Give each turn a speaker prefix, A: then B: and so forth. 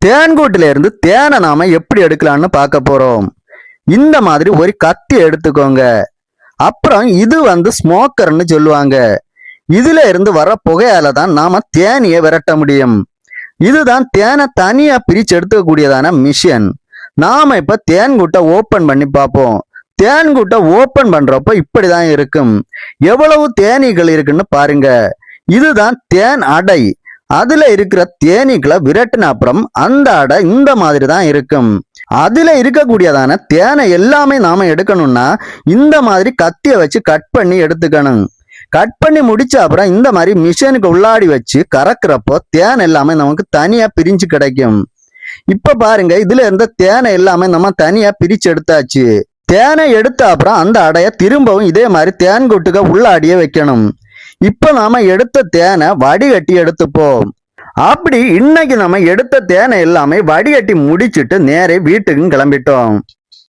A: தேன்கூட்டில இருந்து தேனை நாம எப்படி எடுக்கலாம்னு பார்க்க போறோம். இந்த மாதிரி ஒரு கத்தி எடுத்துக்கோங்க. அப்புறம் இது ஸ்மோக்கர்னு சொல்லுவாங்க. இதுல இருந்து வர புகையால தான் நாம தேனியை விரட்ட முடியும். இதுதான் தேனை தனியா பிரிச்சு எடுத்துக்கூடியதான மிஷின். நாம இப்ப தேன்கூட்டை ஓபன் பண்ணி பார்ப்போம். தேன்கூட்டை ஓபன் பண்றப்ப இப்படிதான் இருக்கும். எவ்வளவு தேனீகள் இருக்குன்னு பாருங்க. இதுதான் தேன் அடை. அதுல இருக்கிற தேனீக்களை விரட்டின அப்புறம் அந்த அடை இந்த மாதிரி தான் இருக்கும். அதுல இருக்கக்கூடியதான தேனை எல்லாமே நாம எடுக்கணும்னா இந்த மாதிரி கத்திய வச்சு கட் பண்ணி எடுத்துக்கணும். கட் பண்ணி முடிச்ச அப்புறம் இந்த மாதிரி மிஷினுக்கு உள்ளாடி வச்சு கறக்குறப்போ தேன் எல்லாமே நமக்கு தனியா பிரிஞ்சு கிடைக்கும். இப்ப பாருங்க, இதுல இருந்த தேனை எல்லாமே நம்ம தனியா பிரிச்சு எடுத்தாச்சு. தேனை எடுத்த அப்புறம் அந்த அடைய திரும்பவும் இதே மாதிரி தேன்கூட்டுக்கு உள்ளாடியே வைக்கணும். இப்ப நாம எடுத்த தேனை வடிகட்டி எடுத்துப்போம். அப்படி இன்னைக்கு நம்ம எடுத்த தேனை எல்லாமே வடிகட்டி முடிச்சுட்டு நேரே வீட்டுக்கு கிளம்பிட்டோம்.